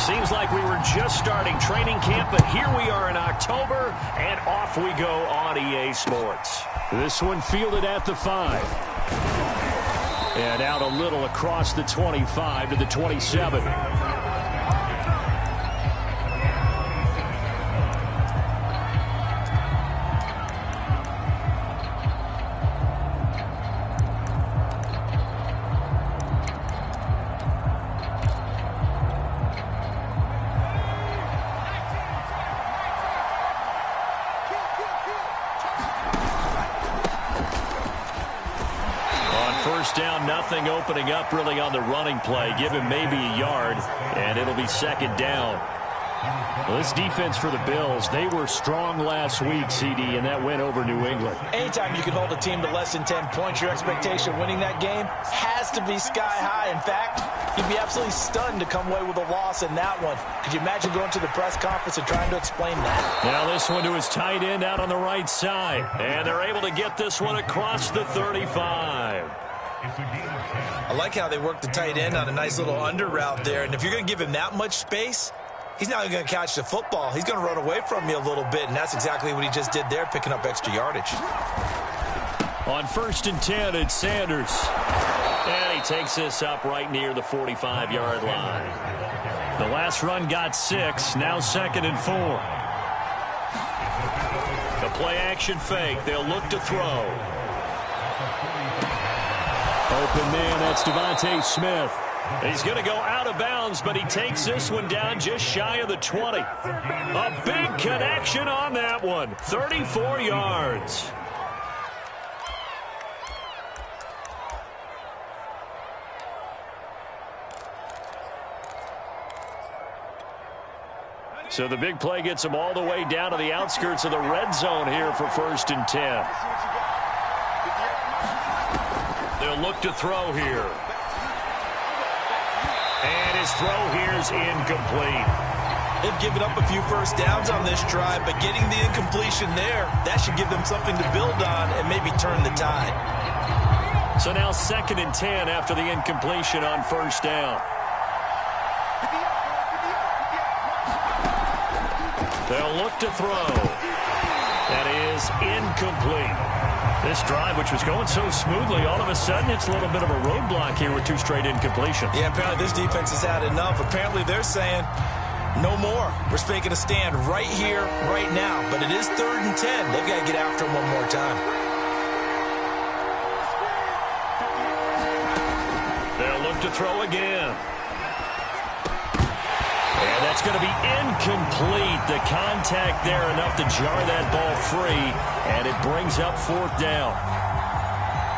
Seems like we were just starting training camp, but here we are in October, and off we go on EA Sports. This one fielded at the 5. And out a little across the 25 to the 27. Down, nothing opening up really on the running play. Give him maybe a yard, and it'll be second down. Well, this defense for the Bills, they were strong last week, CD, and that went over New England. Anytime you can hold a team to less than 10 points, your expectation winning that game has to be sky high. In fact, you'd be absolutely stunned to come away with a loss in that one. Could you imagine going to the press conference and trying to explain that? Now this one to his tight end out on the right side, and they're able to get this one across the 35. I like how they work the tight end on a nice little under route there. And if you're going to give him that much space, he's not going to catch the football. He's going to run away from you a little bit, and that's exactly what he just did there, picking up extra yardage. On 1st and 10, it's Sanders. And he takes this up right near the 45-yard line. The last run got 6, now 2nd and 4. The play-action fake. They'll look to throw. Open man, that's Devontae Smith. He's going to go out of bounds, but he takes this one down just shy of the 20. A big connection on that one. 34 yards. So the big play gets him all the way down to the outskirts of the red zone here for 1st and 10. They'll look to throw here. And his throw here's incomplete. They've given up a few first downs on this drive, but getting the incompletion there, that should give them something to build on and maybe turn the tide. So now 2nd and 10 after the incompletion on 1st down. They'll look to throw. That is incomplete. This drive, which was going so smoothly, all of a sudden it's a little bit of a roadblock here with 2 straight incompletions. Yeah, apparently this defense has had enough. Apparently they're saying, no more. We're making a stand right here, right now. But it is 3rd and 10. They've got to get after him one more time. They'll look to throw again. And that's going to be incomplete. The contact there enough to jar that ball free, and it brings up 4th down.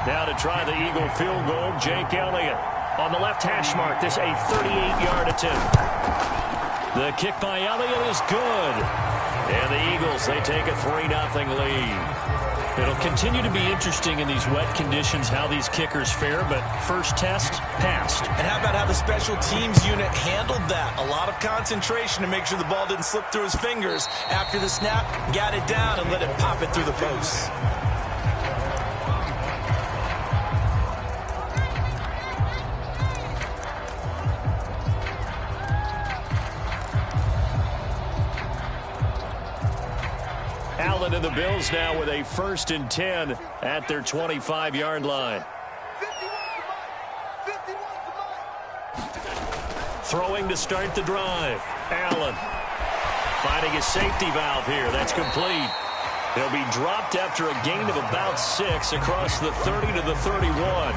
Now to try the Eagle field goal, Jake Elliott on the left hash mark. This a 38-yard attempt. The kick by Elliott is good. And the Eagles, they take a 3-0 lead. It'll continue to be interesting in these wet conditions how these kickers fare, but first test, passed. And how about how the special teams unit handled that? A lot of concentration to make sure the ball didn't slip through his fingers. After the snap, got it down and let it pop it through the posts. Allen and the Bills now with a 1st and 10 at their 25-yard line. Throwing to start the drive. Allen finding a safety valve here. That's complete. He'll be dropped after a gain of about 6 across the 30 to the 31.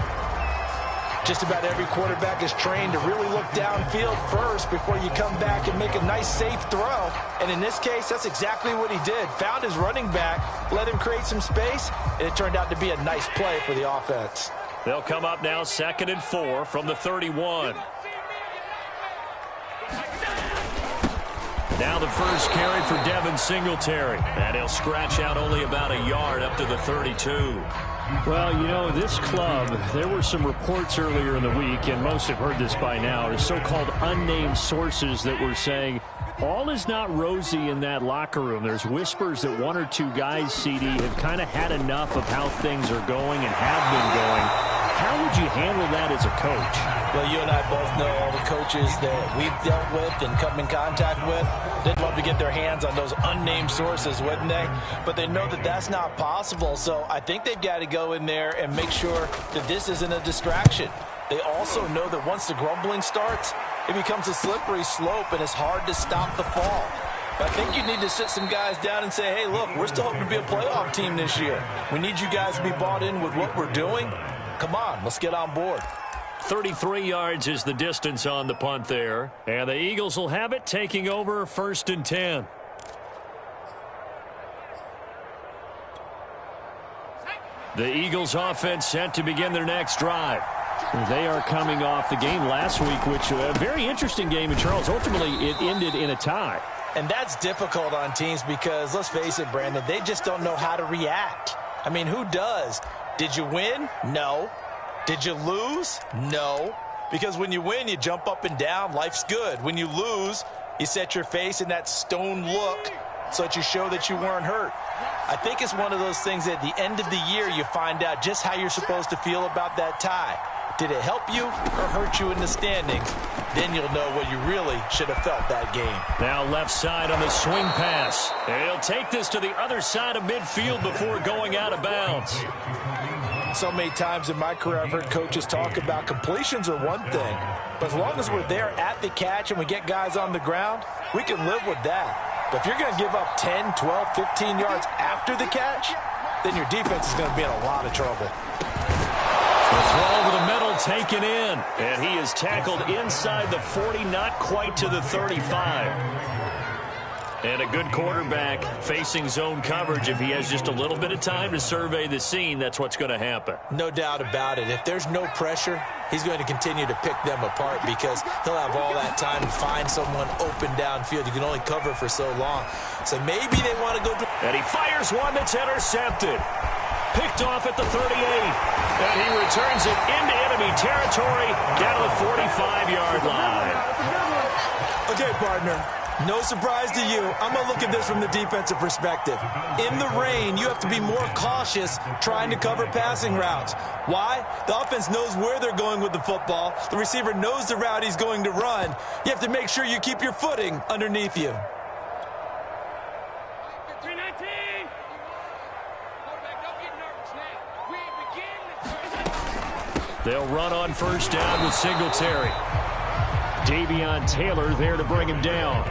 Just about every quarterback is trained to really look downfield first before you come back and make a nice, safe throw. And in this case, that's exactly what he did. Found his running back, let him create some space, and it turned out to be a nice play for the offense. They'll come up now 2nd and 4 from the 31. Now the first carry for Devin Singletary. And he'll scratch out only about a yard up to the 32. Well, you know, this club, there were some reports earlier in the week, and most have heard this by now, the so-called unnamed sources that were saying all is not rosy in that locker room. There's whispers that 1 or 2 guys, CD, have kind of had enough of how things are going and have been going. How would you handle that as a coach? Well, you and I both know all the coaches that we've dealt with and come in contact with. They'd love to get their hands on those unnamed sources, wouldn't they? But they know that that's not possible, so I think they've got to go in there and make sure that this isn't a distraction. They also know that once the grumbling starts, it becomes a slippery slope, and it's hard to stop the fall. But I think you need to sit some guys down and say, hey, look, we're still hoping to be a playoff team this year. We need you guys to be bought in with what we're doing. Come on, let's get on board. 33 yards is the distance on the punt there. And the Eagles will have it, taking over 1st and 10. The Eagles offense set to begin their next drive. They are coming off the game last week, which a very interesting game in Charles. Ultimately, it ended in a tie. And that's difficult on teams because, let's face it, Brandon, they just don't know how to react. I mean, who does? Did you win? No. Did you lose? No. Because when you win, you jump up and down. Life's good. When you lose, you set your face in that stone look so that you show that you weren't hurt. I think it's one of those things that at the end of the year you find out just how you're supposed to feel about that tie. Did it help you or hurt you in the standings? Then you'll know what you really should have felt that game. Now left side on the swing pass. And he'll take this to the other side of midfield before going out of bounds. So many times in my career I've heard coaches talk about completions are one thing. But as long as we're there at the catch and we get guys on the ground, we can live with that. But if you're going to give up 10, 12, 15 yards after the catch, then your defense is going to be in a lot of trouble. The throw over the middle taken in. And he is tackled inside the 40, not quite to the 35. And a good quarterback facing zone coverage. If he has just a little bit of time to survey the scene, that's what's going to happen. No doubt about it. If there's no pressure, he's going to continue to pick them apart because he'll have all that time to find someone open downfield. You can only cover for so long. So maybe they want to go. And he fires one that's intercepted. Picked off at the 38. And he returns it into enemy territory down to the 45-yard line. Okay, partner. No surprise to you. I'm going to look at this from the defensive perspective. In the rain, you have to be more cautious trying to cover passing routes. Why? The offense knows where they're going with the football. The receiver knows the route he's going to run. You have to make sure you keep your footing underneath you. They'll run on first down with Singletary. Davion Taylor there to bring him down.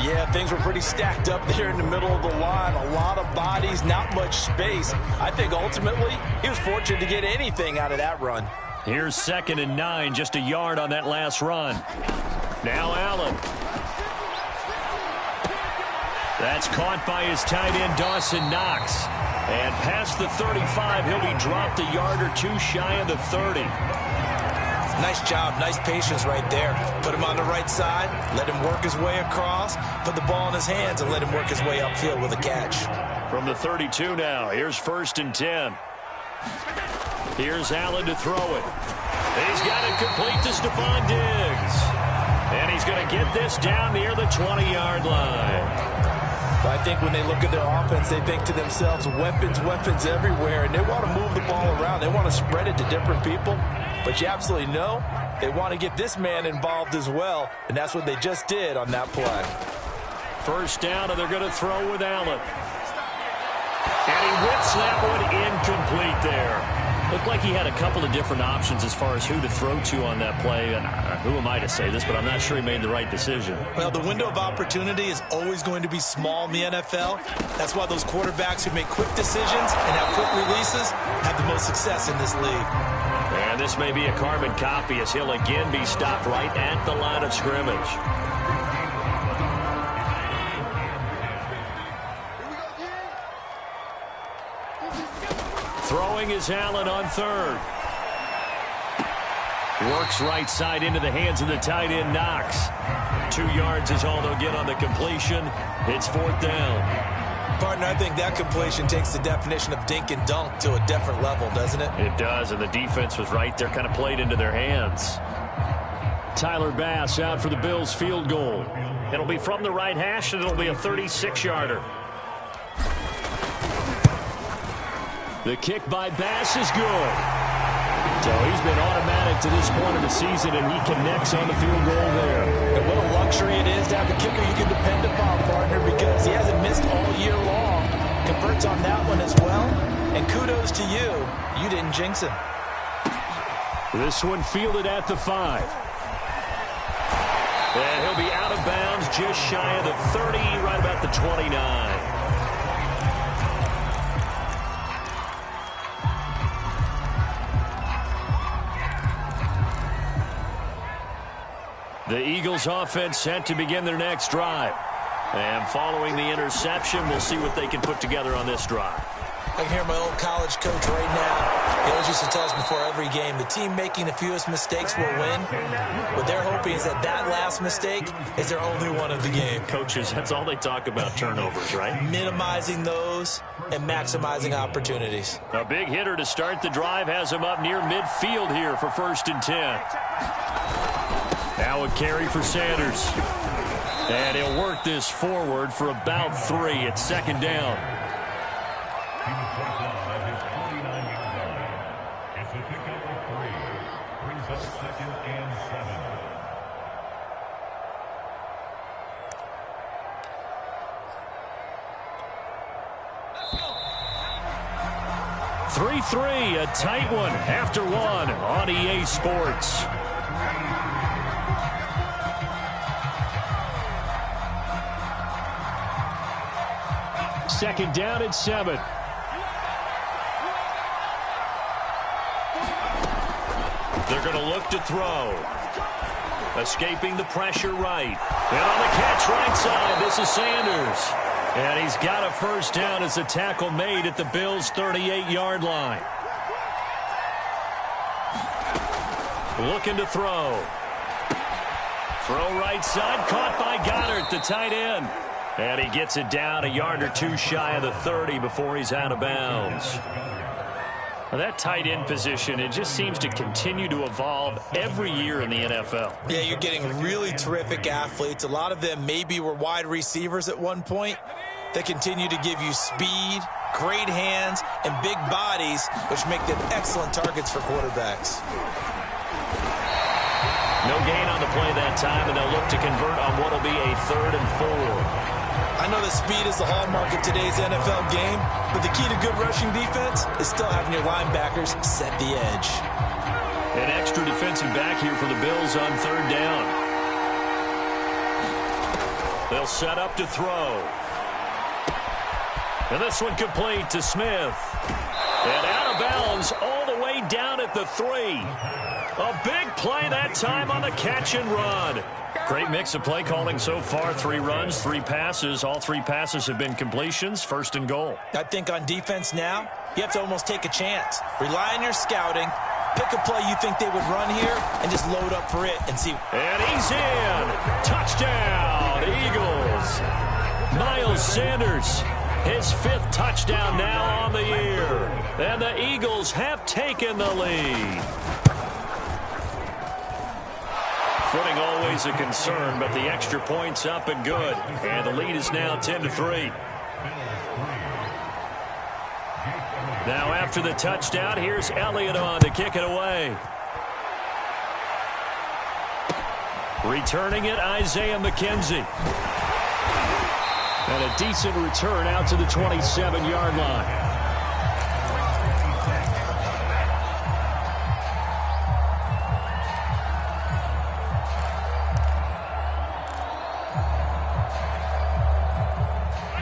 Yeah, things were pretty stacked up there in the middle of the line. A lot of bodies, not much space. I think ultimately he was fortunate to get anything out of that run. Here's 2nd and 9, just a yard on that last run. Now Allen. That's caught by his tight end, Dawson Knox. And past the 35, he'll be dropped a yard or two shy of the 30. Nice job, nice patience right there. Put him on the right side, let him work his way across, put the ball in his hands, and let him work his way upfield with a catch. From the 32 now, here's 1st and 10. Here's Allen to throw it. He's got it complete to Stephon Diggs. And he's going to get this down near the 20-yard line. But I think when they look at their offense, they think to themselves, weapons, weapons everywhere, and they want to move the ball around. They want to spread it to different people. But you absolutely know they want to get this man involved as well, and that's what they just did on that play. First down, and they're going to throw with Allen. And he whips that one incomplete there. Looked like he had a couple of different options as far as who to throw to on that play. And who am I to say this, but I'm not sure he made the right decision. Well, the window of opportunity is always going to be small in the NFL. That's why those quarterbacks who make quick decisions and have quick releases have the most success in this league. And this may be a carbon copy as he'll again be stopped right at the line of scrimmage. Throwing is Allen on 3rd. Works right side into the hands of the tight end, Knox. 2 yards is all they'll get on the completion. It's 4th down. Partner, I think that completion takes the definition of dink and dunk to a different level, doesn't it? It does, and the defense was right there, kind of played into their hands. Tyler Bass out for the Bills field goal. It'll be from the right hash, and it'll be a 36-yarder. The kick by Bass is good. So he's been automatic to this point of the season, and he connects on the field goal there. And what a luxury it is to have a kicker you can depend upon, partner, because he hasn't missed all year long. Converts on that one as well. And kudos to you. You didn't jinx him. This one fielded at the 5. And he'll be out of bounds just shy of the 30, right about the 29. The Eagles offense set to begin their next drive. And following the interception, we'll see what they can put together on this drive. I can hear my old college coach right now. He always used to tell us before every game, the team making the fewest mistakes will win. What they're hoping is that that last mistake is their only one of the game. Coaches, that's all they talk about, turnovers, right? Minimizing those and maximizing opportunities. A big hitter to start the drive has him up near midfield here for 1st and 10. Now a carry for Sanders. And he'll work this forward for about 3. It's 2nd down. It's a pickup of 3. Brings up 2nd and 7. Let's go. 3-3, a tight one after 1 on EA Sports. Second down at 7. They're going to look to throw. Escaping the pressure right. And on the catch right side, this is Sanders. And he's got a 1st down as a tackle made at the Bills' 38-yard line. Looking to throw. Throw right side, caught by Goddard, the tight end. And he gets it down a yard or 2 shy of the 30 before he's out of bounds. Well, that tight end position, it just seems to continue to evolve every year in the NFL. Yeah, you're getting really terrific athletes. A lot of them maybe were wide receivers at one point. They continue to give you speed, great hands, and big bodies, which make them excellent targets for quarterbacks. No gain on the play that time, and they'll look to convert on what will be a 3rd and 4. I know that speed is the hallmark of today's NFL game, but the key to good rushing defense is still having your linebackers set the edge. An extra defensive back here for the Bills on 3rd down. They'll set up to throw. And this one complete to Smith. And out of bounds all the way down at the 3. A big play that time on the catch and run. Great mix of play calling so far. 3 runs, 3 passes. All 3 passes have been completions. 1st and goal. I think on defense now, you have to almost take a chance. Rely on your scouting. Pick a play you think they would run here and just load up for it and see. And he's in. Touchdown, Eagles. Miles Sanders, his 5th touchdown now on the year. And the Eagles have taken the lead. Footing always a concern, but the extra point's up and good. And the lead is now 10-3. Now after the touchdown, here's Elliott on to kick it away. Returning it, Isaiah McKenzie. And a decent return out to the 27-yard line.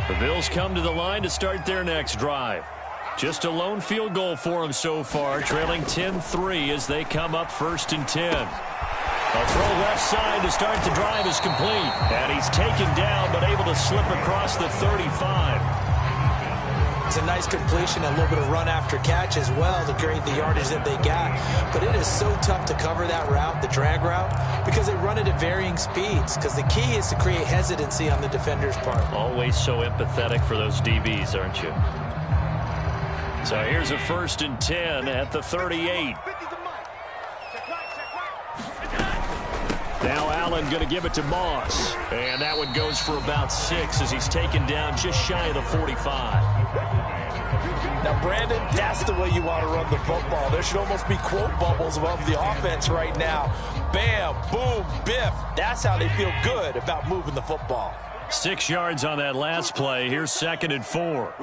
The Bills come to the line to start their next drive. Just a lone field goal for them so far, trailing 10-3 as they come up 1st and 10. A throw left side to start the drive is complete. And he's taken down but able to slip across the 35. It's a nice completion, a little bit of run after catch as well to create the yardage that they got. But it is so tough to cover that route, the drag route, because they run it at varying speeds. Because the key is to create hesitancy on the defender's part. Always so empathetic for those DBs, aren't you? So here's a 1st and 10 at the 38. Now Allen going to give it to Moss. And that one goes for about 6 as he's taken down just shy of the 45. Now, Brandon, that's the way you want to run the football. There should almost be quote bubbles above the offense right now. Bam, boom, biff. That's how they feel good about moving the football. 6 yards on that last play. Here's 2nd and 4.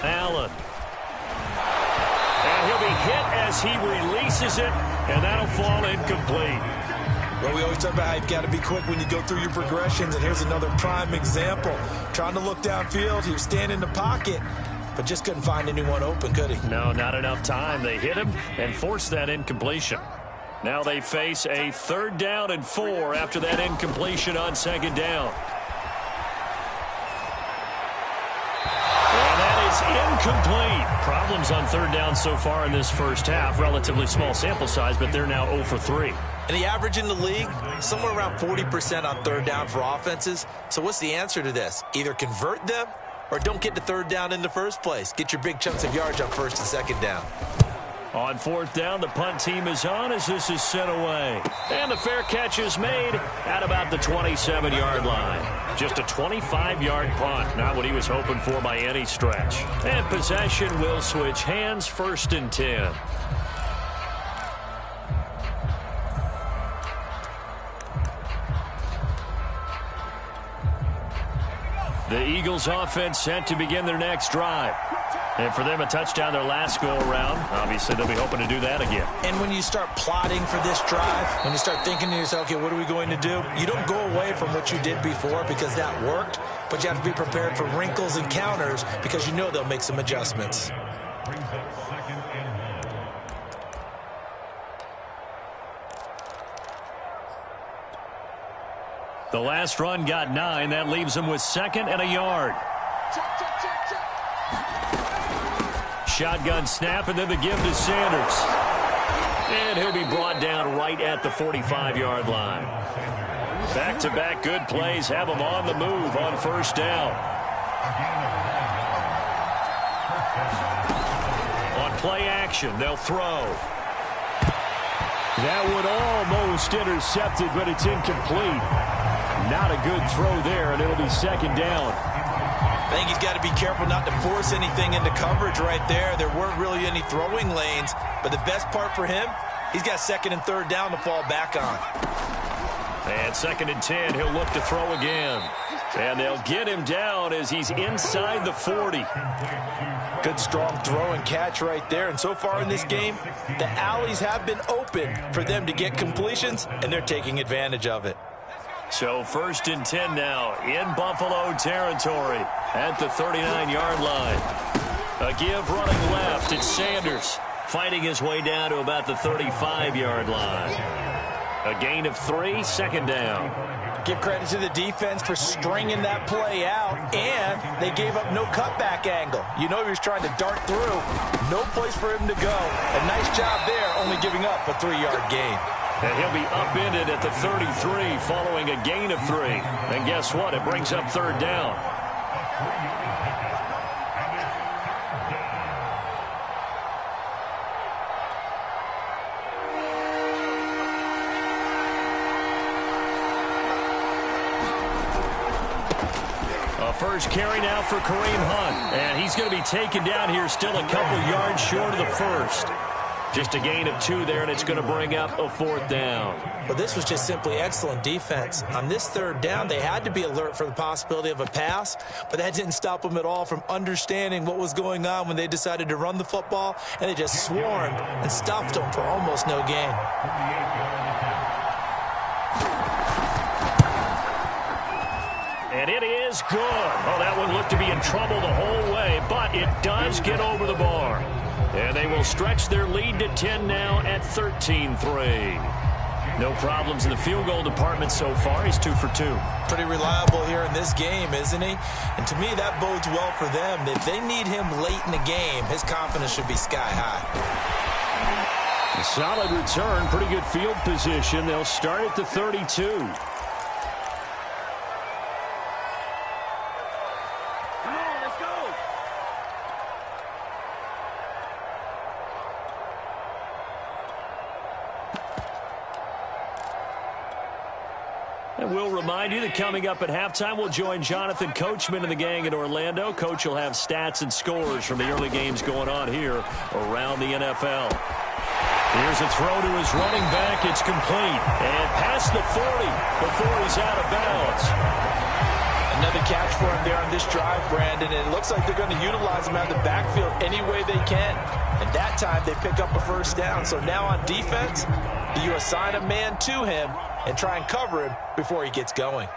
Allen. And he'll be hit as he releases it, and that'll fall incomplete. Well, we always talk about how you've got to be quick when you go through your progressions, and here's another prime example. Trying to look downfield, he was standing in the pocket, but just couldn't find anyone open, could he? No, not enough time. They hit him and forced that incompletion. Now they face a 3rd down and 4 after that incompletion on 2nd down. And that is incomplete. Problems on 3rd down so far in this first half. Relatively small sample size, but they're now 0 for 3. And the average in the league, somewhere around 40% on 3rd down for offenses. So what's the answer to this? Either convert them or don't get to 3rd down in the first place. Get your big chunks of yards on 1st and 2nd down. On 4th down, the punt team is on as this is sent away. And the fair catch is made at about the 27-yard line. Just a 25-yard punt, not what he was hoping for by any stretch. And possession will switch hands, 1st and 10. The Eagles offense set to begin their next drive. And for them, a touchdown their last go-around. Obviously, they'll be hoping to do that again. And when you start plotting for this drive, when you start thinking to yourself, okay, what are we going to do? You don't go away from what you did before because that worked, but you have to be prepared for wrinkles and counters because you know they'll make some adjustments. Brings up 2nd and 1. The last run got 9. That leaves them with 2nd and a yard. Shotgun snap, and then the give to Sanders. And he'll be brought down right at the 45-yard line. Back-to-back good plays have him on the move on 1st down. On play action, they'll throw. That one almost intercepted, but it's incomplete. Not a good throw there, and it'll be 2nd down. I think he's got to be careful not to force anything into coverage right there. There weren't really any throwing lanes, but the best part for him, he's got 2nd and 3rd down to fall back on. And 2nd and 10, he'll look to throw again. And they'll get him down as he's inside the 40. Good strong throw and catch right there. And so far in this game, the alleys have been open for them to get completions, and they're taking advantage of it. So 1st and 10 now in Buffalo territory at the 39-yard line. A give running left. It's Sanders fighting his way down to about the 35-yard line. A gain of 3, 2nd down. Give credit to the defense for stringing that play out, and they gave up no cutback angle. You know he was trying to dart through. No place for him to go. A nice job there, only giving up a 3-yard gain. And he'll be upended at the 33 following a gain of 3. And guess what? It brings up 3rd down. A first carry now for Kareem Hunt. And he's going to be taken down here still a couple yards short of the first. Just a gain of 2 there, and it's going to bring up a 4th down. Well, this was just simply excellent defense. On this 3rd down, they had to be alert for the possibility of a pass, but that didn't stop them at all from understanding what was going on when they decided to run the football, and they just swarmed and stuffed them for almost no gain. And it is good. Oh, that one looked to be in trouble the whole way, but it does get over the bar. And they will stretch their lead to 10 now at 13-3. No problems in the field goal department so far. He's 2 for 2. Pretty reliable here in this game, isn't he? And to me, that bodes well for them. If they need him late in the game, his confidence should be sky high. A solid return, pretty good field position. They'll start at the 32. And we'll remind you that coming up at halftime, we'll join Jonathan Coachman and the gang in Orlando. Coach will have stats and scores from the early games going on here around the NFL. Here's a throw to his running back. It's complete. And past the 40 before he's out of bounds. Another catch for him there on this drive, Brandon. And it looks like they're going to utilize him out of the backfield any way they can. And that time they pick up a first down. So now on defense, you assign a man to him and try and cover him before he gets going.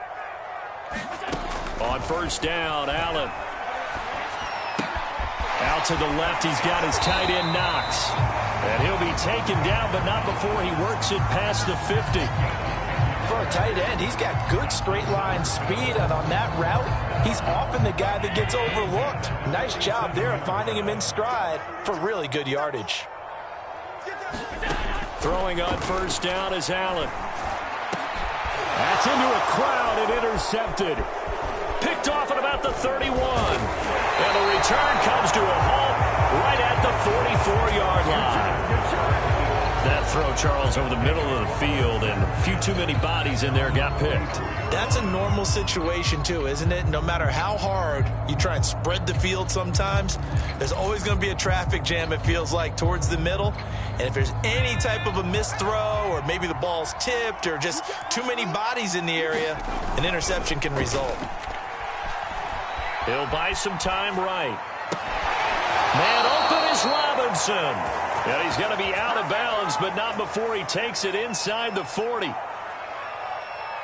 On first down, Allen. Out to the left, he's got his tight end Knox. And he'll be taken down, but not before he works it past the 50. For a tight end, he's got good straight line speed, and on that route, he's often the guy that gets overlooked. Nice job there of finding him in stride for really good yardage. Throwing on first down is Allen. That's into a crowd and intercepted. Picked off at about the 31. And the return comes to a halt right at the 44-yard line. That throw, Charles, over the middle of the field, and a few too many bodies in there got picked. That's a normal situation, too, isn't it? No matter how hard you try and spread the field sometimes, there's always going to be a traffic jam, it feels like, towards the middle. And if there's any type of a missed throw, or maybe the ball's tipped, or just too many bodies in the area, an interception can result. He'll buy some time right. Man open is Robinson. And he's going to be out of bounds, but not before he takes it inside the 40.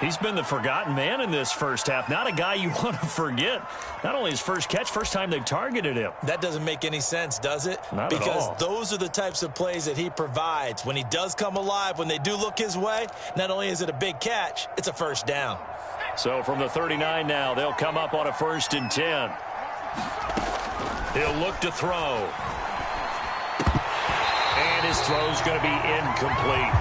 He's been the forgotten man in this first half. Not a guy you want to forget. Not only his first catch, first time they've targeted him. That doesn't make any sense, does it? Not at all. Because those are the types of plays that he provides. When he does come alive, when they do look his way, not only is it a big catch, it's a first down. So from the 39 now, they'll come up on a 1st and 10. He'll look to throw. And his throw's going to be incomplete.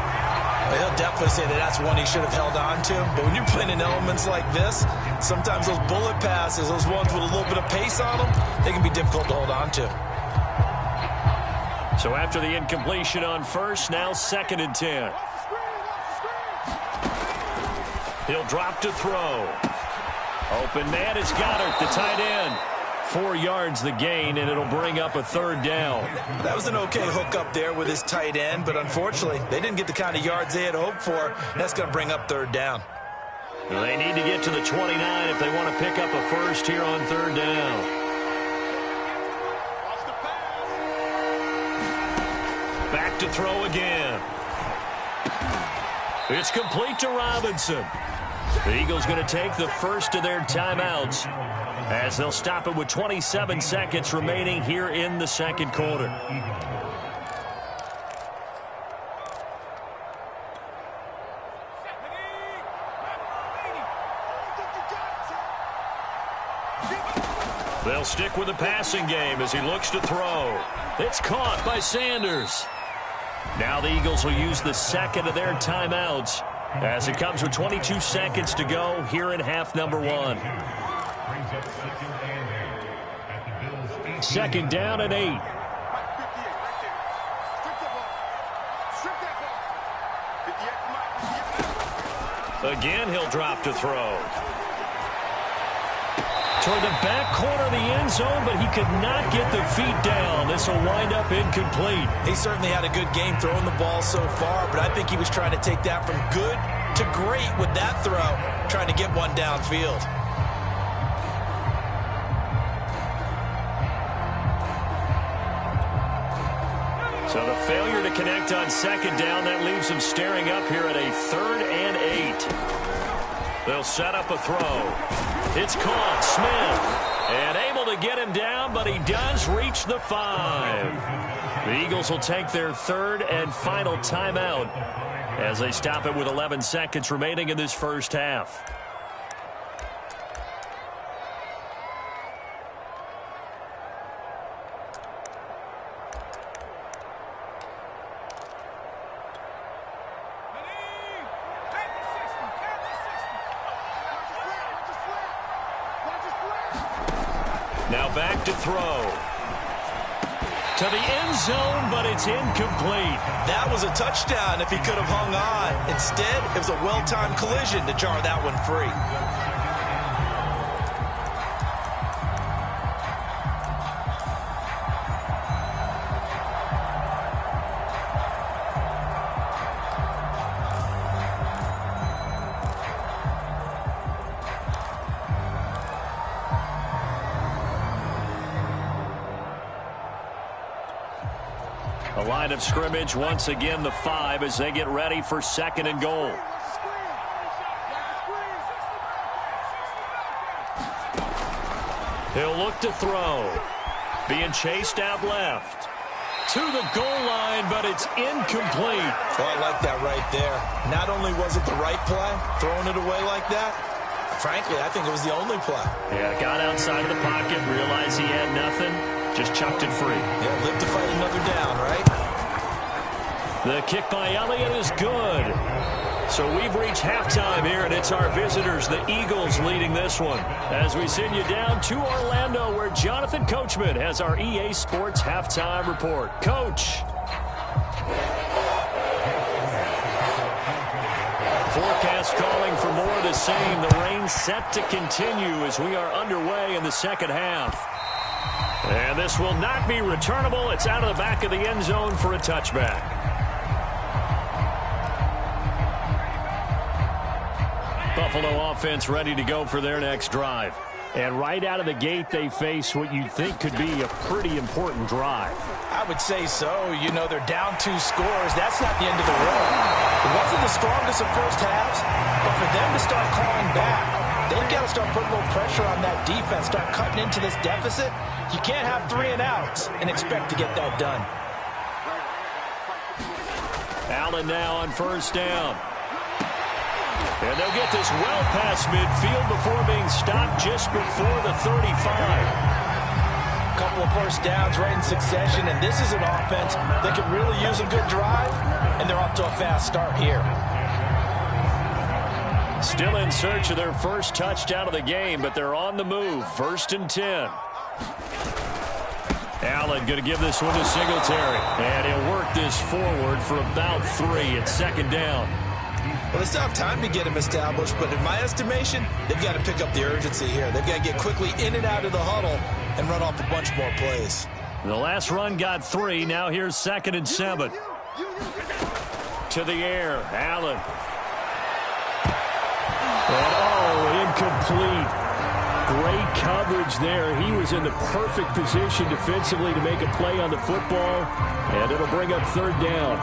Well, he'll definitely say that that's one he should have held on to. But when you're playing in elements like this, sometimes those bullet passes, those ones with a little bit of pace on them, they can be difficult to hold on to. So after the incompletion on first, now 2nd and 10. He'll drop to throw. Open man is Goddard, the tight end. 4 yards the gain, and it'll bring up a 3rd down. That was an okay hook up there with his tight end, but unfortunately, they didn't get the kind of yards they had hoped for. That's going to bring up 3rd down. They need to get to the 29 if they want to pick up a first here on 3rd down. Back to throw again. It's complete to Robinson. The Eagles going to take the first of their timeouts as they'll stop it with 27 seconds remaining here in the 2nd quarter. They'll stick with the passing game as he looks to throw. It's caught by Sanders. Now the Eagles will use the 2nd of their timeouts as it comes with 22 seconds to go here in half number 1. 2nd down and 8. Again, he'll drop to throw. Toward the back corner of the end zone, but he could not get the feet down. This will wind up incomplete. He certainly had a good game throwing the ball so far, but I think he was trying to take that from good to great with that throw, trying to get one downfield. So the failure to connect on 2nd down, that leaves him staring up here at a 3rd and 8. They'll set up a throw. It's caught. Smith. And able to get him down, but he does reach the 5. The Eagles will take their 3rd and final timeout as they stop it with 11 seconds remaining in this first half. Now back to throw. To the end zone, but it's incomplete. That was a touchdown if he could have hung on. Instead, it was a well-timed collision to jar that one free. The line of scrimmage, once again, the 5 as they get ready for 2nd and goal. He'll look to throw. Being chased out left. To the goal line, but it's incomplete. Oh, I like that right there. Not only was it the right play, throwing it away like that, frankly, I think it was the only play. Yeah, got outside of the pocket, realized he had nothing. Just chucked it free. Yeah, live to fight another down, right? The kick by Elliott is good. So we've reached halftime here, and it's our visitors, the Eagles, leading this one. As we send you down to Orlando, where Jonathan Coachman has our EA Sports halftime report. Coach. Forecast calling for more of the same. The rain set to continue as we are underway in the second half. And this will not be returnable. It's out of the back of the end zone for a touchback. Buffalo offense ready to go for their next drive. And right out of the gate, they face what you'd think could be a pretty important drive. I would say so. You know, they're down 2 scores. That's not the end of the road. It wasn't the strongest of first halves, but for them to start clawing back, they've got to start putting a little pressure on that defense, start cutting into this deficit. You can't have 3 and outs and expect to get that done. Allen now on first down. And they'll get this well past midfield before being stopped just before the 35. A couple of first downs right in succession, and this is an offense that could really use a good drive, and they're off to a fast start here. Still in search of their first touchdown of the game, but they're on the move. 1st and 10. Allen going to give this one to Singletary. And he'll work this forward for about 3 at 2nd down. Well, they still have time to get him established, but in my estimation, they've got to pick up the urgency here. They've got to get quickly in and out of the huddle and run off a bunch more plays. The last run got 3. Now here's 2nd and 7. To the air, Allen. And incomplete. Great coverage there. He was in the perfect position defensively to make a play on the football, and it'll bring up 3rd down.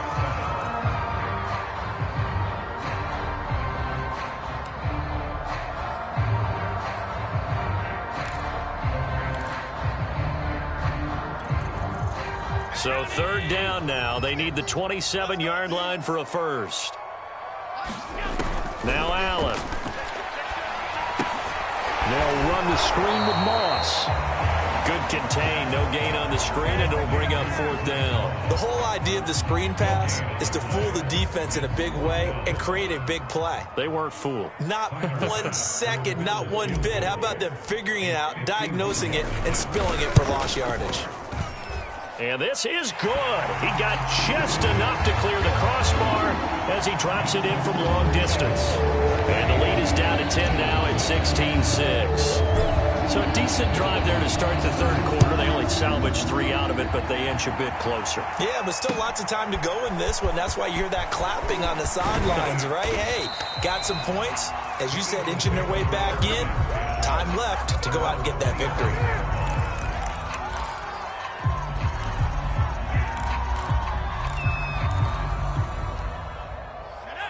So 3rd down now. They need the 27-yard line for a first. Now Allen. They'll run the screen with Moss. Good contain. No gain on the screen, and it'll bring up 4th down. The whole idea of the screen pass is to fool the defense in a big way and create a big play. They weren't fooled. Not 1 second, not 1 bit. How about them figuring it out, diagnosing it, and spilling it for lost yardage? And this is good. He got just enough to clear the crossbar as he drops it in from long distance. And the lead is down to 10 now at 16-6. So a decent drive there to start the 3rd quarter. They only salvaged 3 out of it, but they inch a bit closer. Yeah, but still lots of time to go in this one. That's why you hear that clapping on the sidelines, right? Hey, got some points. As you said, inching their way back in. Time left to go out and get that victory.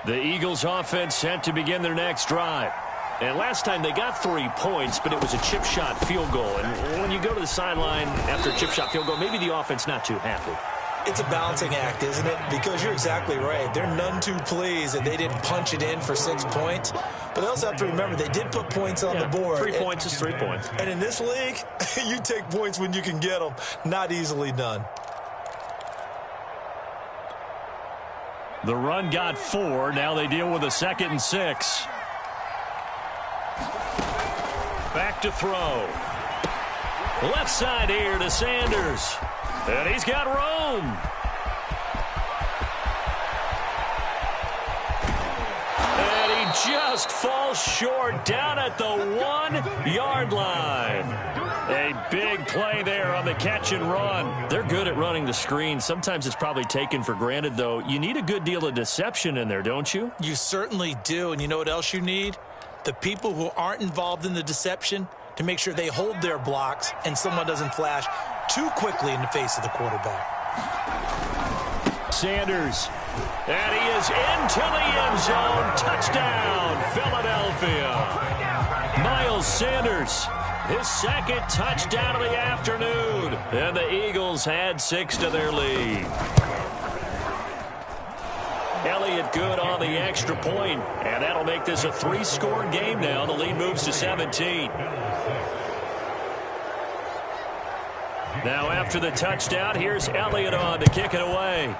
The Eagles offense set to begin their next drive. And last time they got 3 points, but it was a chip shot field goal. And when you go to the sideline after a chip shot field goal, maybe the offense not too happy. It's a balancing act, isn't it? Because you're exactly right. They're none too pleased that they didn't punch it in for 6 points. But they also have to remember they did put points on the board. 3 points is 3 points. And in this league, you take points when you can get them. Not easily done. The run got 4. Now they deal with a 2nd and 6. Back to throw. Left side here to Sanders. And he's got room. And he just falls short down at the 1-yard line. A big play there on the catch and run. They're good at running the screen. Sometimes it's probably taken for granted, though. You need a good deal of deception in there, don't you? You certainly do. And you know what else you need? The people who aren't involved in the deception to make sure they hold their blocks and someone doesn't flash too quickly in the face of the quarterback. Sanders. And he is into the end zone. Touchdown, Philadelphia. Miles Sanders, his second touchdown of the afternoon. And the Eagles add 6 to their lead. Elliott good on the extra point, and that'll make this a 3-score game now. The lead moves to 17. Now after the touchdown, here's Elliott on to kick it away.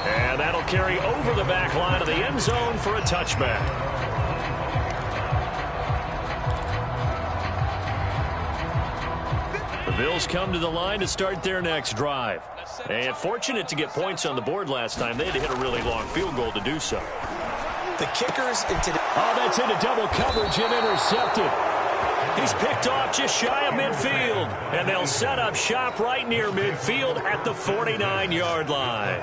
And that'll carry over the back line of the end zone for a touchback. The Bills come to the line to start their next drive. And fortunate to get points on the board last time. They had to hit a really long field goal to do so. The kickers into the... Oh, that's into double coverage and intercepted. He's picked off just shy of midfield. And they'll set up shop right near midfield at the 49-yard line.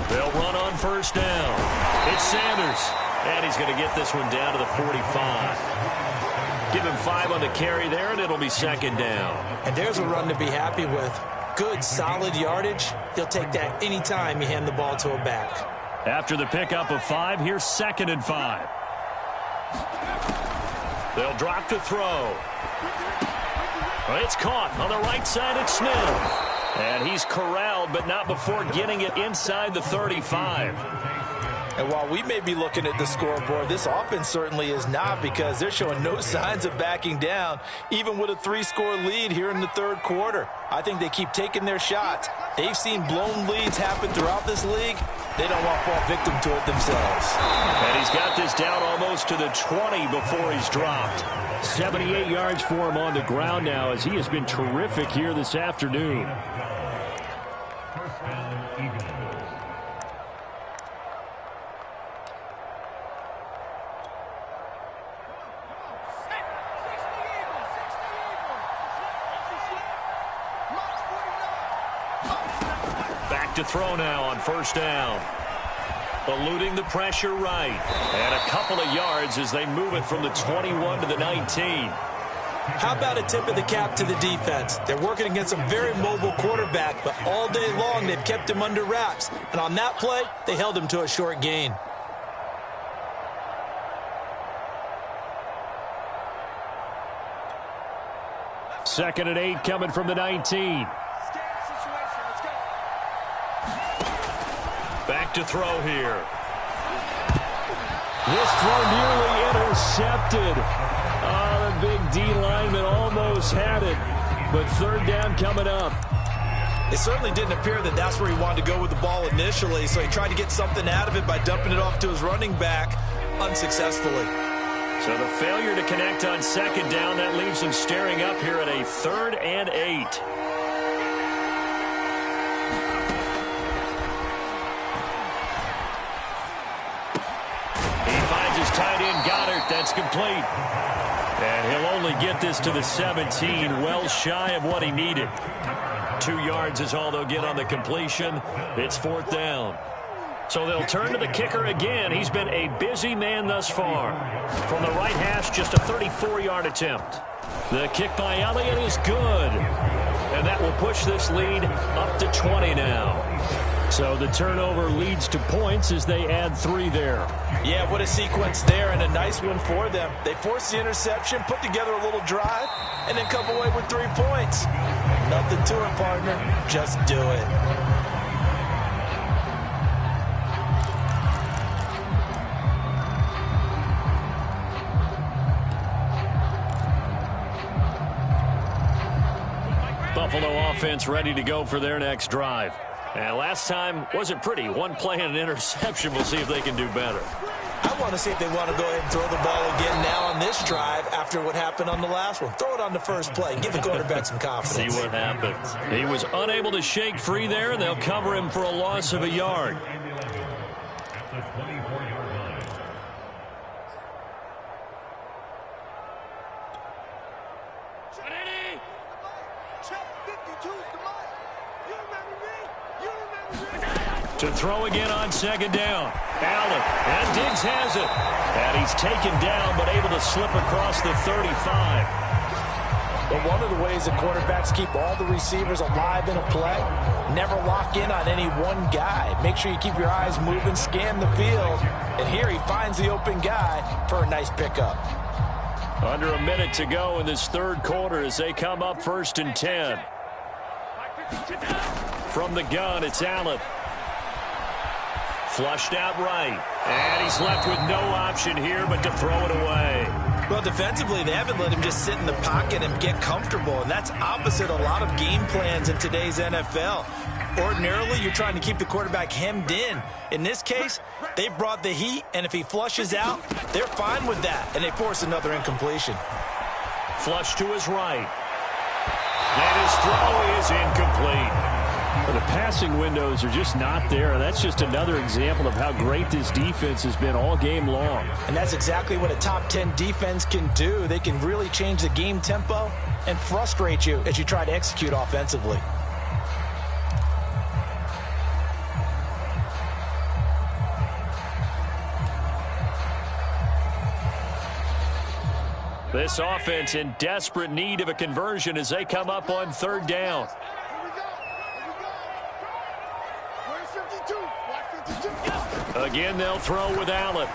They'll run on first down. It's Sanders. And he's going to get this one down to the 45. Give him 5 on the carry there, and it'll be second down. And there's a run to be happy with. Good, solid yardage. He'll take that anytime you hand the ball to a back. After the pickup of 5, here's 2nd and 5. They'll drop to throw. It's caught on the right side. It's Smith. And he's corralled, but not before getting it inside the 35. And while we may be looking at the scoreboard, this offense certainly is not, because they're showing no signs of backing down, even with a 3-score lead here in the third quarter. I think they keep taking their shots. They've seen blown leads happen throughout this league. They don't want to fall victim to it themselves. And he's got this down almost to the 20 before he's dropped. 78 yards for him on the ground now, as he has been terrific here this afternoon. First down, Eagles. Back to throw now on first down. Eluding the pressure right. And a couple of yards as they move it from the 21 to the 19. How about a tip of the cap to the defense? They're working against a very mobile quarterback, but all day long they've kept him under wraps. And on that play, they held him to a short gain. Second and 8 coming from the 19. Back to throw here. This throw nearly intercepted. Oh, the big D lineman almost had it. But third down coming up. It certainly didn't appear that that's where he wanted to go with the ball initially, so he tried to get something out of it by dumping it off to his running back unsuccessfully. So the failure to connect on second down, that leaves him staring up here at a 3rd and 8. Tight end Goddard, that's complete. And he'll only get this to the 17, well shy of what he needed. 2 yards is all they'll get on the completion. It's 4th down. So they'll turn to the kicker again. He's been a busy man thus far. From the right hash, just a 34-yard attempt. The kick by Elliott is good. And that will push this lead up to 20 now. So the turnover leads to points as they add 3 there. Yeah, what a sequence there, and a nice one for them. They forced the interception, put together a little drive, and then come away with 3 points. Nothing to it, partner. Just do it. Buffalo offense ready to go for their next drive. And last time wasn't pretty. One play and an interception. We'll see if they can do better. I want to see if they want to go ahead and throw the ball again now on this drive after what happened on the last one. Throw it on the first play. Give the quarterback some confidence. See what happens. He was unable to shake free there, and they'll cover him for a loss of a yard. At the 24-yard line. To throw again on second down. Allen, and Diggs has it. And he's taken down, but able to slip across the 35. But one of the ways that quarterbacks keep all the receivers alive in a play, never lock in on any one guy. Make sure you keep your eyes moving, scan the field. And here he finds the open guy for a nice pickup. Under a minute to go in this third quarter as they come up 1st and 10. From the gun, it's Allen. Flushed out right. And he's left with no option here but to throw it away. Well, defensively, they haven't let him just sit in the pocket and get comfortable, and that's opposite a lot of game plans in today's NFL. Ordinarily, you're trying to keep the quarterback hemmed in. In this case, they brought the heat, and if he flushes out, they're fine with that, and they force another incompletion. Flush to his right. And his throw is incomplete. Well, the passing windows are just not there. That's just another example of how great this defense has been all game long. And that's exactly what a top 10 defense can do. They can really change the game tempo and frustrate you as you try to execute offensively. This offense in desperate need of a conversion as they come up on 3rd down. Again, they'll throw with Allen. A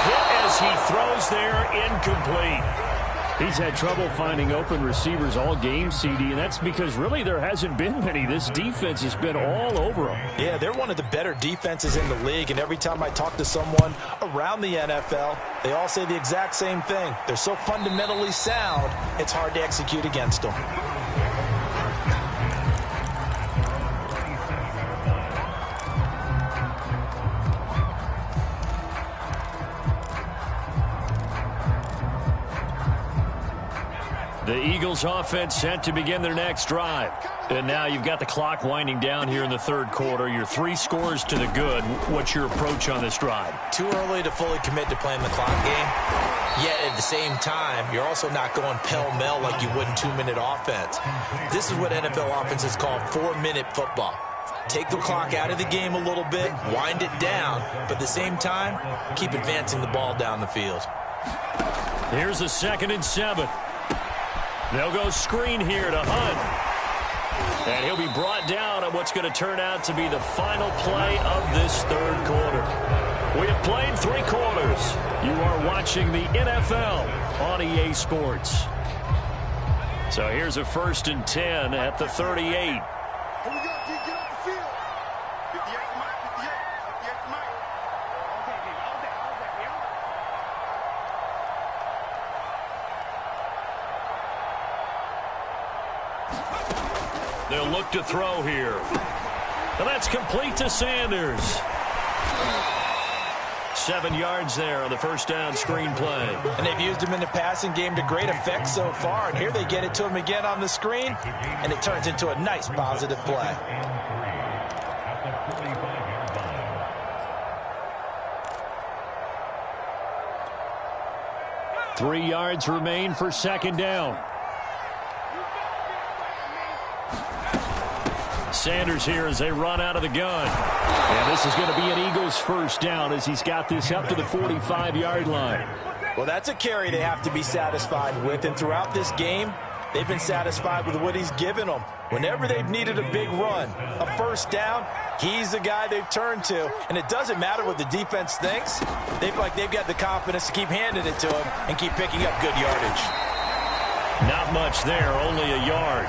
hit as he throws there, incomplete. He's had trouble finding open receivers all game, CD, and that's because really there hasn't been many. This defense has been all over them. Yeah, they're one of the better defenses in the league, and every time I talk to someone around the NFL, they all say the exact same thing. They're so fundamentally sound, it's hard to execute against them. The Eagles offense set to begin their next drive. And now you've got the clock winding down here in the third quarter. You're 3 scores to the good. What's your approach on this drive? Too early to fully commit to playing the clock game. Yet at the same time, you're also not going pell-mell like you would in 2-minute offense. This is what NFL offenses call 4-minute football. Take the clock out of the game a little bit, wind it down, but at the same time, keep advancing the ball down the field. Here's a 2nd and 7. They'll go screen here to Hunt. And he'll be brought down on what's going to turn out to be the final play of this third quarter. We have played 3 quarters. You are watching the NFL on EA Sports. So here's a 1st and 10 at the 38. They'll look to throw here. And that's complete to Sanders. 7 yards there on the first down screen play. And they've used him in the passing game to great effect so far. And here they get it to him again on the screen. And it turns into a nice positive play. 3 yards remain for 2nd down. Sanders here as they run out of the gun. And this is going to be an Eagles 1st down as he's got this up to the 45-yard line. Well, that's a carry they have to be satisfied with. And throughout this game, they've been satisfied with what he's given them. Whenever they've needed a big run, a 1st down, he's the guy they've turned to. And it doesn't matter what the defense thinks. They've got the confidence to keep handing it to him and keep picking up good yardage. Not much there, only a yard.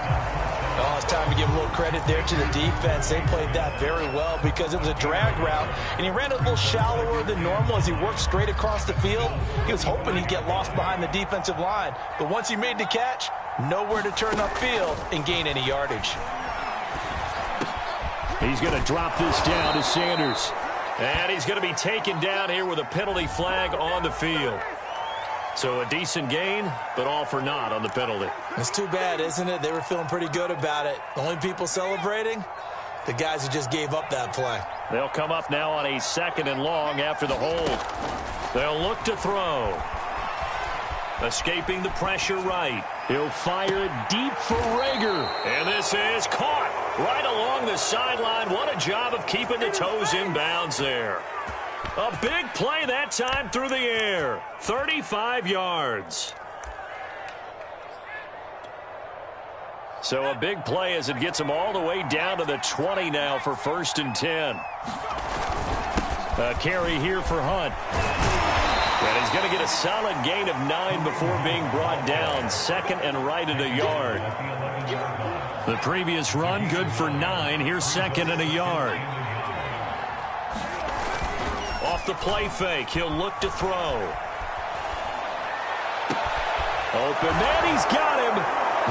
Oh, it's time to give a little credit there to the defense. They played that very well because it was a drag route, and he ran a little shallower than normal as he worked straight across the field. He was hoping he'd get lost behind the defensive line, but once he made the catch, Nowhere to turn upfield and gain any yardage. He's going to drop this down to Sanders. And he's going to be taken down here with a penalty flag on the field. So a decent gain, but all for naught on the penalty. It's too bad, isn't it? They were feeling pretty good about it. The only people celebrating, the guys who just gave up that play. They'll come up now on a 2nd and long after the hold. They'll look to throw. Escaping the pressure right. He'll fire it deep for Rager. And this is caught right along the sideline. What a job of keeping the toes in bounds there. A big play that time through the air. 35 yards. So a big play as it gets him all the way down to the 20 now for 1st and 10. A carry here for Hunt. And he's going to get a solid gain of 9 before being brought down. 2nd and right at a yard. The previous run, good for 9. Here's 2nd and a yard. Off the play fake, he'll look to throw. Open man, he's got him.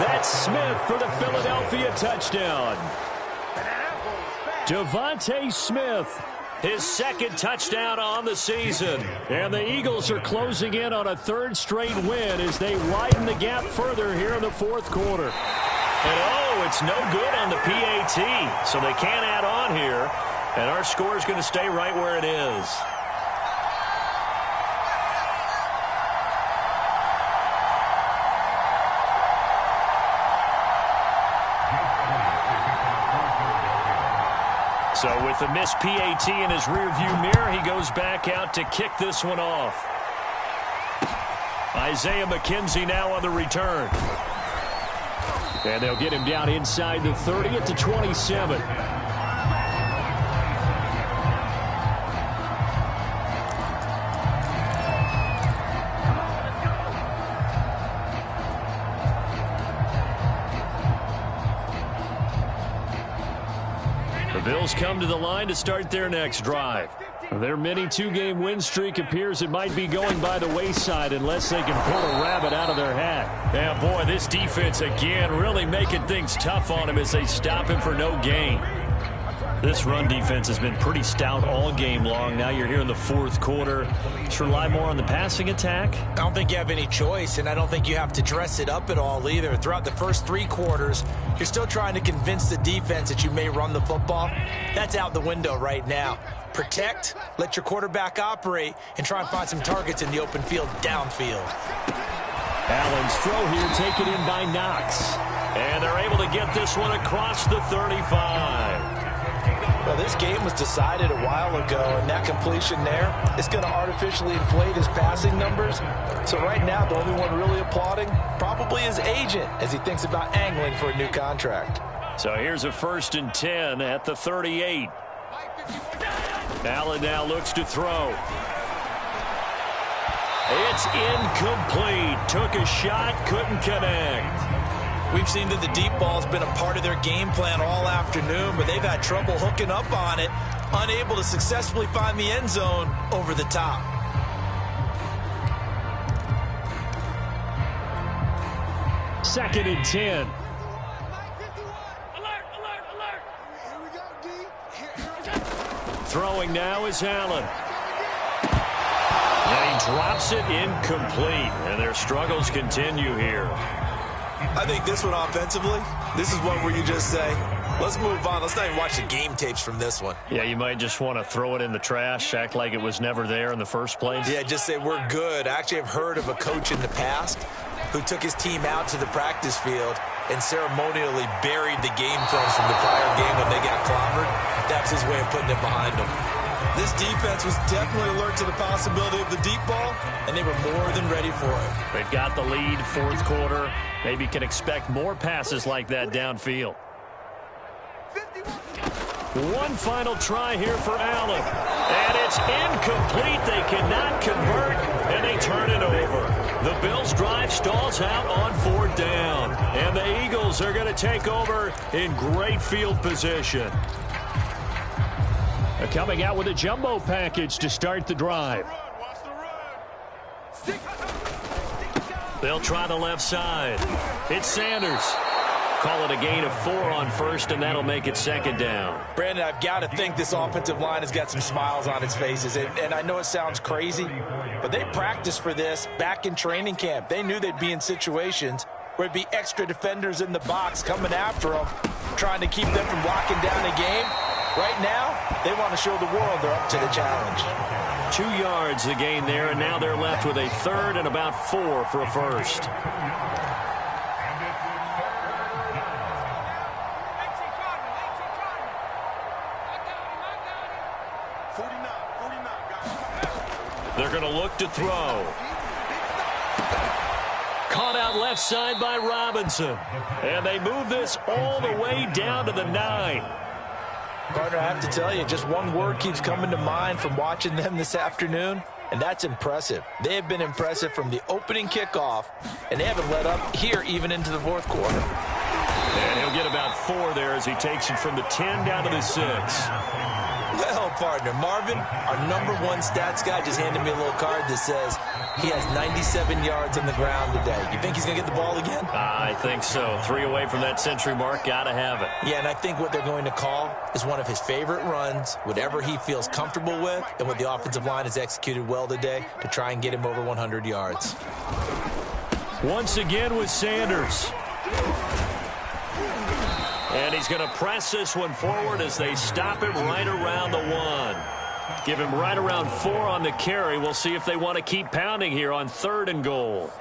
That's Smith for the Philadelphia touchdown. Devontae Smith, his 2nd touchdown on the season. And the Eagles are closing in on a 3rd straight win as they widen the gap further here in the 4th quarter. And oh, it's no good on the PAT, so they can't add on here. And our score is going to stay right where it is. So with the missed PAT in his rearview mirror, he goes back out to kick this one off. Isaiah McKenzie now on the return. And they'll get him down inside the 30 at the 27. The Bills come to the line to start their next drive. Their mini 2-game win streak appears it might be going by the wayside unless they can pull a rabbit out of their hat. Yeah, boy, this defense again really making things tough on him as they stop him for no gain. This run defense has been pretty stout all game long. Now you're here in the 4th quarter. Just rely more on the passing attack. I don't think you have any choice, and I don't think you have to dress it up at all either. Throughout the first 3 quarters, you're still trying to convince the defense that you may run the football. That's out the window right now. Protect, let your quarterback operate, and try and find some targets in the open field downfield. Allen's throw here taken in by Knox. And they're able to get this one across the 35. Well, this game was decided a while ago, and that completion there is going to artificially inflate his passing numbers. So right now, the only one really applauding probably his agent as he thinks about angling for a new contract. So here's a 1st and 10 at the 38. Allen now looks to throw. It's incomplete. Took a shot, couldn't connect. We've seen that the deep ball's been a part of their game plan all afternoon, but they've had trouble hooking up on it, unable to successfully find the end zone over the top. Second and 10. Throwing now is Allen. And he drops it incomplete, and their struggles continue here. I think this one offensively, this is one where you just say, let's move on. Let's not even watch the game tapes from this one. Yeah, you might just want to throw it in the trash, act like it was never there in the first place. Yeah, just say we're good. I actually have heard of a coach in the past who took his team out to the practice field and ceremonially buried the game films from the prior game when they got clobbered. That's his way of putting it behind them. This defense was definitely alert to the possibility of the deep ball, and they were more than ready for it. They've got the lead, 4th quarter. Maybe can expect more passes like that downfield. One final try here for Allen. And it's incomplete. They cannot convert, and they turn it over. The Bills' drive stalls out on 4th down. And the Eagles are going to take over in great field position. Coming out with a jumbo package to start the drive. They'll try the left side. It's Sanders. Call it a gain of 4 on first, and that'll make it second down. Brandon, I've got to think this offensive line has got some smiles on its faces. And I know it sounds crazy, but they practiced for this back in training camp. They knew they'd be in situations where it'd be extra defenders in the box coming after them, trying to keep them from locking down the game. Right now, they want to show the world they're up to the challenge. 2 yards the gain there, and now they're left with a third and about 4 for a first. They're going to look to throw. Caught out left side by Robinson. And they move this all the way down to the 9. Partner, I have to tell you, just one word keeps coming to mind from watching them this afternoon, and that's impressive. They have been impressive from the opening kickoff, and they haven't let up here even into the fourth quarter. And he'll get about 4 there as he takes it from the 10 down to the 6. Well, partner, Marvin, our #1 stats guy, just handed me a little card that says he has 97 yards on the ground today. You think he's going to get the ball again? I think so. 3 away from that century mark. Got to have it. Yeah, and I think what they're going to call is one of his favorite runs, whatever he feels comfortable with, and what the offensive line has executed well today to try and get him over 100 yards. Once again with Sanders. And he's going to press this one forward as they stop him right around the 1. Give him right around 4 on the carry. We'll see if they want to keep pounding here on 3rd and goal.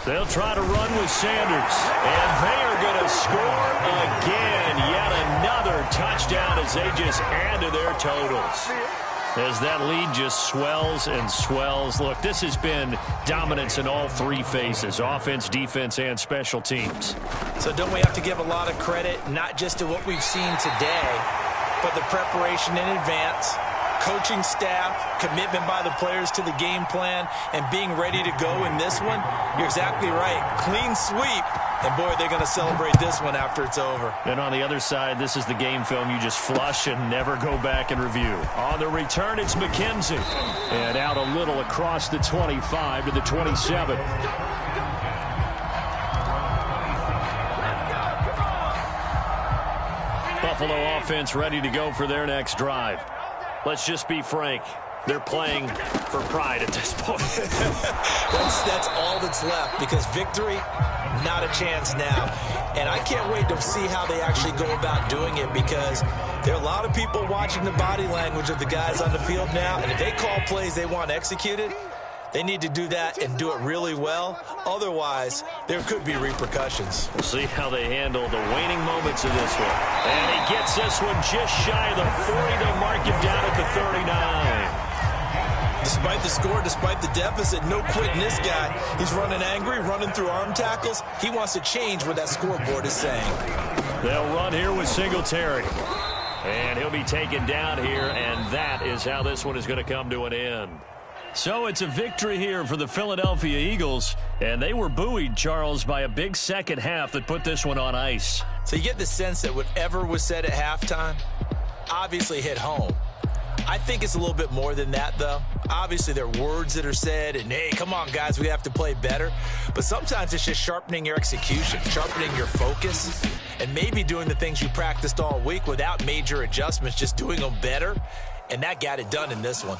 They'll try to run with Sanders. And they are going to score again. Yet another touchdown as they just add to their totals. As that lead just swells and swells. Look, this has been dominance in all 3 phases, offense, defense, and special teams. So don't we have to give a lot of credit, not just to what we've seen today, but the preparation in advance, coaching staff, commitment by the players to the game plan, and being ready to go in this one? You're exactly right. Clean sweep. And, boy, they're going to celebrate this one after it's over. And on the other side, this is the game film you just flush and never go back and review. On the return, it's McKenzie. And out a little across the 25 to the 27. Buffalo offense ready to go for their next drive. Let's just be frank. They're playing for pride at this point. That's all that's left, because victory, not a chance now. And I can't wait to see how they actually go about doing it, because there are a lot of people watching the body language of the guys on the field now, and if they call plays they want executed, they need to do that and do it really well. Otherwise, there could be repercussions. We'll see how they handle the waning moments of this one. And he gets this one just shy of the 40 to mark him down at the 39. Despite the score, despite the deficit, no quitting this guy. He's running angry, running through arm tackles. He wants to change what that scoreboard is saying. They'll run here with Singletary. And he'll be taken down here, and that is how this one is going to come to an end. So it's a victory here for the Philadelphia Eagles, and they were buoyed, Charles, by a big second half that put this one on ice. So you get the sense that whatever was said at halftime obviously hit home. I think it's a little bit more than that, though. Obviously, there are words that are said, and, hey, come on, guys, we have to play better. But sometimes it's just sharpening your execution, sharpening your focus, and maybe doing the things you practiced all week without major adjustments, just doing them better. And that got it done in this one.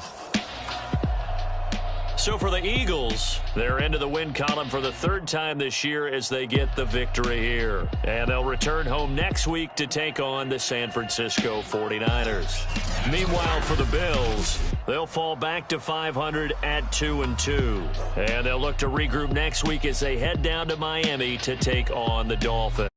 So for the Eagles, they're into the win column for the 3rd time this year as they get the victory here. And they'll return home next week to take on the San Francisco 49ers. Meanwhile, for the Bills, they'll fall back to 500 at 2-2. And they'll look to regroup next week as they head down to Miami to take on the Dolphins.